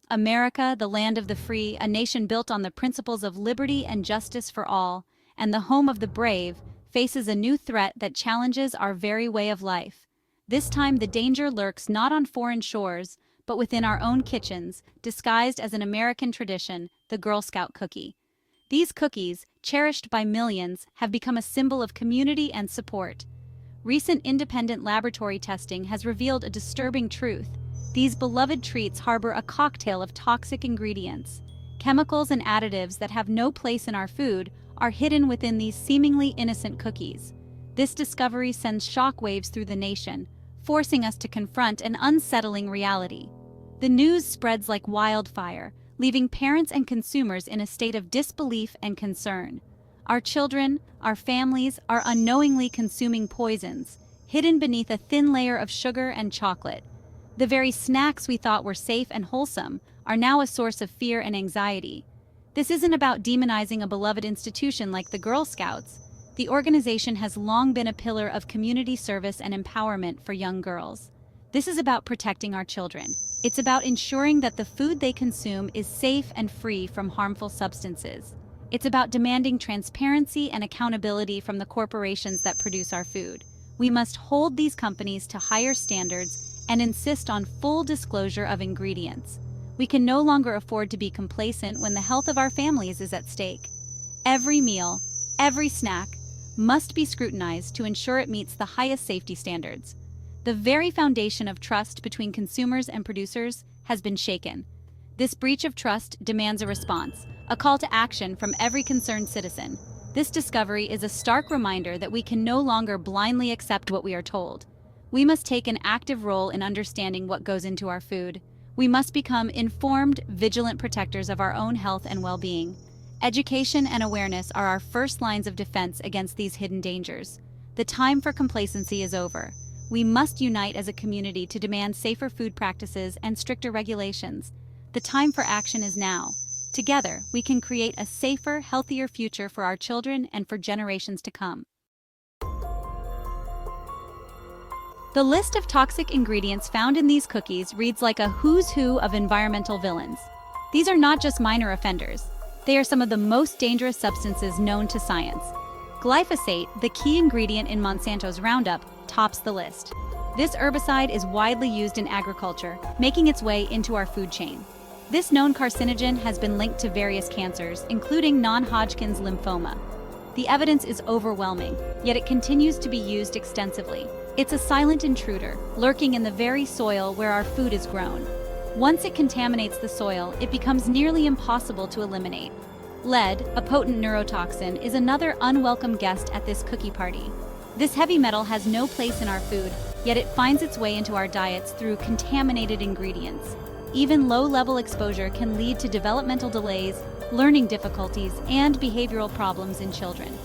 America, the land of the free, a nation built on the principles of liberty and justice for all, and the home of the brave, faces a new threat that challenges our very way of life. This time the danger lurks not on foreign shores, but within our own kitchens, disguised as an American tradition, the Girl Scout cookie. These cookies, cherished by millions, have become a symbol of community and support. Recent independent laboratory testing has revealed a disturbing truth. These beloved treats harbor a cocktail of toxic ingredients. Chemicals and additives that have no place in our food are hidden within these seemingly innocent cookies. This discovery sends shockwaves through the nation, forcing us to confront an unsettling reality. The news spreads like wildfire, leaving parents and consumers in a state of disbelief and concern. Our children, our families, are unknowingly consuming poisons, hidden beneath a thin layer of sugar and chocolate. The very snacks we thought were safe and wholesome are now a source of fear and anxiety. This isn't about demonizing a beloved institution like the Girl Scouts. The organization has long been a pillar of community service and empowerment for young girls. This is about protecting our children. It's about ensuring that the food they consume is safe and free from harmful substances. It's about demanding transparency and accountability from the corporations that produce our food. We must hold these companies to higher standards and insist on full disclosure of ingredients. We can no longer afford to be complacent when the health of our families is at stake. Every meal, every snack, must be scrutinized to ensure it meets the highest safety standards. The very foundation of trust between consumers and producers has been shaken. This breach of trust demands a response, a call to action from every concerned citizen. This discovery is a stark reminder that we can no longer blindly accept what we are told. We must take an active role in understanding what goes into our food. We must become informed, vigilant protectors of our own health and well-being. Education and awareness are our first lines of defense against these hidden dangers. The time for complacency is over. We must unite as a community to demand safer food practices and stricter regulations. The time for action is now. Together, we can create a safer, healthier future for our children and for generations to come. The list of toxic ingredients found in these cookies reads like a who's who of environmental villains. These are not just minor offenders. They are some of the most dangerous substances known to science. Glyphosate, the key ingredient in Monsanto's Roundup, tops the list. This herbicide is widely used in agriculture, making its way into our food chain. This known carcinogen has been linked to various cancers, including non-Hodgkin's lymphoma. The evidence is overwhelming, yet it continues to be used extensively. It's a silent intruder, lurking in the very soil where our food is grown. Once it contaminates the soil, it becomes nearly impossible to eliminate. Lead, a potent neurotoxin, is another unwelcome guest at this cookie party. This heavy metal has no place in our food, yet it finds its way into our diets through contaminated ingredients. Even low-level exposure can lead to developmental delays, learning difficulties, and behavioral problems in children.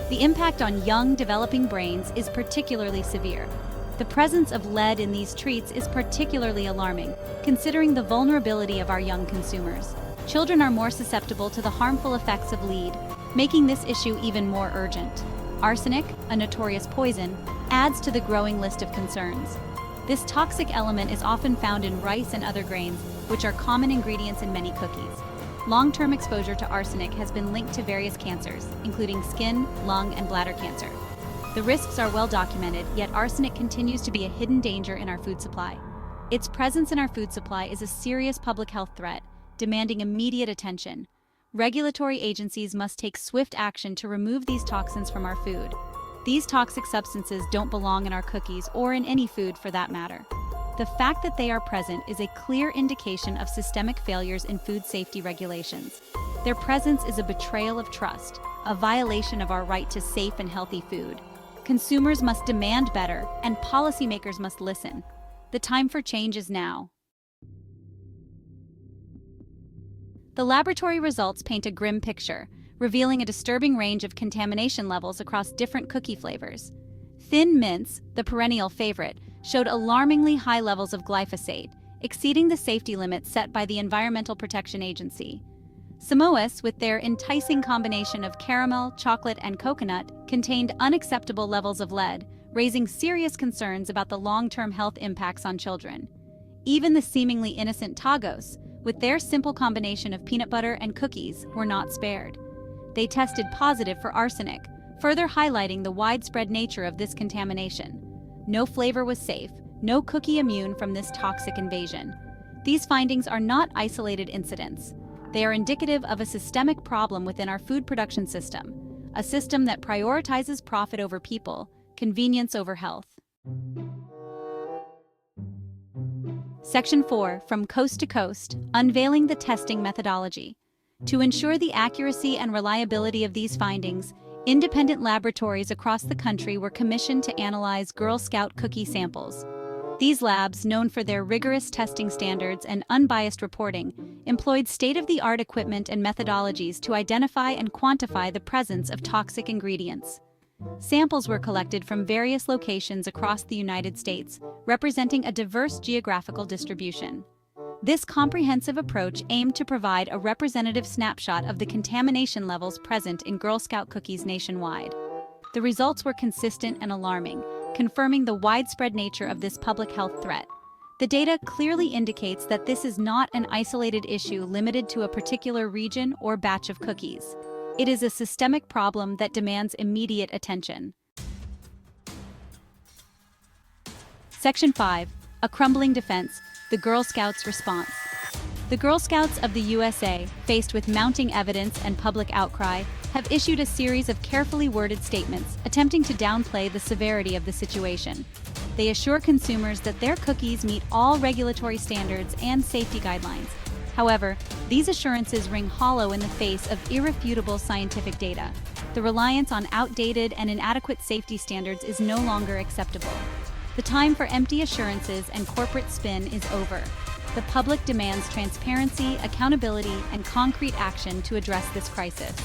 The impact on young, developing brains is particularly severe. The presence of lead in these treats is particularly alarming, considering the vulnerability of our young consumers. Children are more susceptible to the harmful effects of lead, making this issue even more urgent. Arsenic, a notorious poison, adds to the growing list of concerns. This toxic element is often found in rice and other grains, which are common ingredients in many cookies. Long-term exposure to arsenic has been linked to various cancers, including skin, lung, and bladder cancer. The risks are well documented, yet arsenic continues to be a hidden danger in our food supply. Its presence in our food supply is a serious public health threat, demanding immediate attention. Regulatory agencies must take swift action to remove these toxins from our food. These toxic substances don't belong in our cookies or in any food for that matter. The fact that they are present is a clear indication of systemic failures in food safety regulations. Their presence is a betrayal of trust, a violation of our right to safe and healthy food. Consumers must demand better, and policymakers must listen. The time for change is now. The laboratory results paint a grim picture, revealing a disturbing range of contamination levels across different cookie flavors. Thin Mints, the perennial favorite, showed alarmingly high levels of glyphosate, exceeding the safety limits set by the Environmental Protection Agency. Samoas, with their enticing combination of caramel, chocolate, and coconut, contained unacceptable levels of lead, raising serious concerns about the long-term health impacts on children. Even the seemingly innocent Tagos, with their simple combination of peanut butter and cookies, were not spared. They tested positive for arsenic, further highlighting the widespread nature of this contamination. No flavor was safe, no cookie immune from this toxic invasion. These findings are not isolated incidents. They are indicative of a systemic problem within our food production system, a system that prioritizes profit over people, convenience over health. Section 4, From Coast to Coast, Unveiling the Testing Methodology. To ensure the accuracy and reliability of these findings, independent laboratories across the country were commissioned to analyze Girl Scout cookie samples. These labs, known for their rigorous testing standards and unbiased reporting, employed state-of-the-art equipment and methodologies to identify and quantify the presence of toxic ingredients. Samples were collected from various locations across the United States, representing a diverse geographical distribution. This comprehensive approach aimed to provide a representative snapshot of the contamination levels present in Girl Scout cookies nationwide. The results were consistent and alarming, confirming the widespread nature of this public health threat. The data clearly indicates that this is not an isolated issue limited to a particular region or batch of cookies. It is a systemic problem that demands immediate attention. Section 5. A Crumbling Defense, the Girl Scouts' Response. The Girl Scouts of the USA, faced with mounting evidence and public outcry, have issued a series of carefully worded statements attempting to downplay the severity of the situation. They assure consumers that their cookies meet all regulatory standards and safety guidelines. However, these assurances ring hollow in the face of irrefutable scientific data. The reliance on outdated and inadequate safety standards is no longer acceptable. The time for empty assurances and corporate spin is over. The public demands transparency, accountability, and concrete action to address this crisis.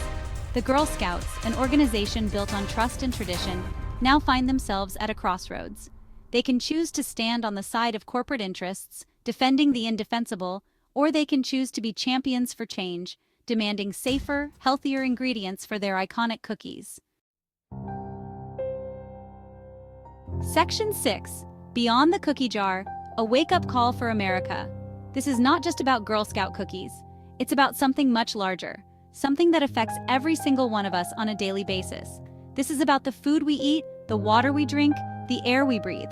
The Girl Scouts, an organization built on trust and tradition, now find themselves at a crossroads. They can choose to stand on the side of corporate interests, defending the indefensible, or they can choose to be champions for change, demanding safer, healthier ingredients for their iconic cookies. Section 6. Beyond the Cookie Jar, a wake-up call for America. This is not just about Girl Scout cookies. It's about something much larger, something that affects every single one of us on a daily basis. This is about the food we eat, the water we drink, the air we breathe.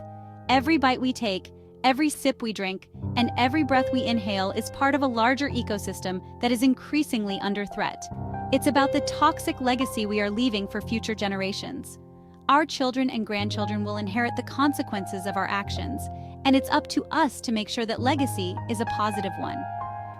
Every bite we take, every sip we drink, and every breath we inhale is part of a larger ecosystem that is increasingly under threat. It's about the toxic legacy we are leaving for future generations. Our children and grandchildren will inherit the consequences of our actions, and it's up to us to make sure that legacy is a positive one.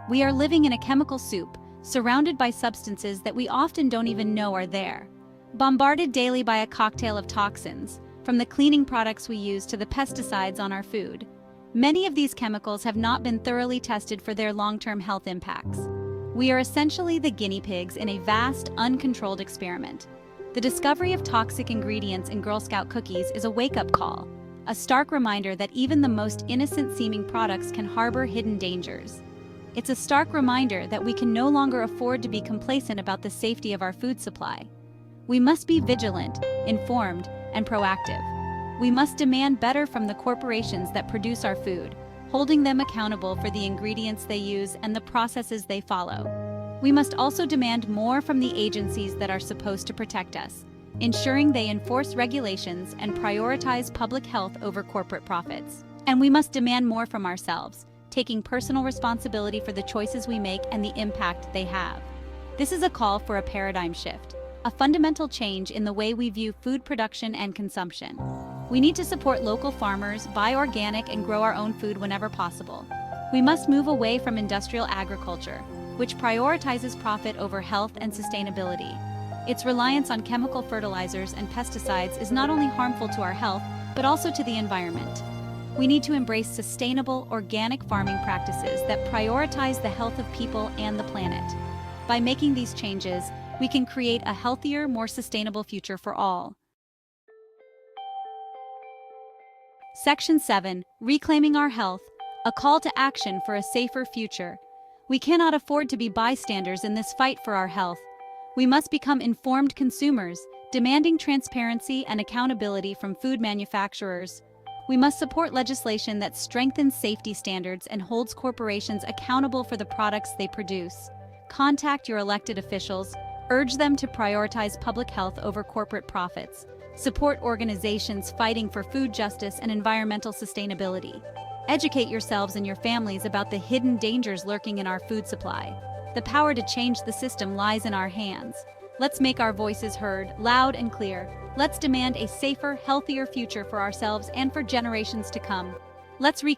We are living in a chemical soup, surrounded by substances that we often don't even know are there. Bombarded daily by a cocktail of toxins, from the cleaning products we use to the pesticides on our food. Many of these chemicals have not been thoroughly tested for their long-term health impacts. We are essentially the guinea pigs in a vast, uncontrolled experiment. The discovery of toxic ingredients in Girl Scout cookies is a wake-up call, a stark reminder that even the most innocent-seeming products can harbor hidden dangers. It's a stark reminder that we can no longer afford to be complacent about the safety of our food supply. We must be vigilant, informed, and proactive. We must demand better from the corporations that produce our food, holding them accountable for the ingredients they use and the processes they follow. We must also demand more from the agencies that are supposed to protect us, ensuring they enforce regulations and prioritize public health over corporate profits. And we must demand more from ourselves, taking personal responsibility for the choices we make and the impact they have. This is a call for a paradigm shift, a fundamental change in the way we view food production and consumption. We need to support local farmers, buy organic, and grow our own food whenever possible. We must move away from industrial agriculture, which prioritizes profit over health and sustainability. Its reliance on chemical fertilizers and pesticides is not only harmful to our health, but also to the environment. We need to embrace sustainable, organic farming practices that prioritize the health of people and the planet. By making these changes, we can create a healthier, more sustainable future for all. Section 7. Reclaiming our health, a call to action for a safer future. We cannot afford to be bystanders in this fight for our health. We must become informed consumers, demanding transparency and accountability from food manufacturers. We must support legislation that strengthens safety standards and holds corporations accountable for the products they produce. Contact your elected officials, urge them to prioritize public health over corporate profits. Support organizations fighting for food justice and environmental sustainability. Educate yourselves and your families about the hidden dangers lurking in our food supply. The power to change the system lies in our hands. Let's make our voices heard, loud and clear. Let's demand a safer, healthier future for ourselves and for generations to come. Let's reclaim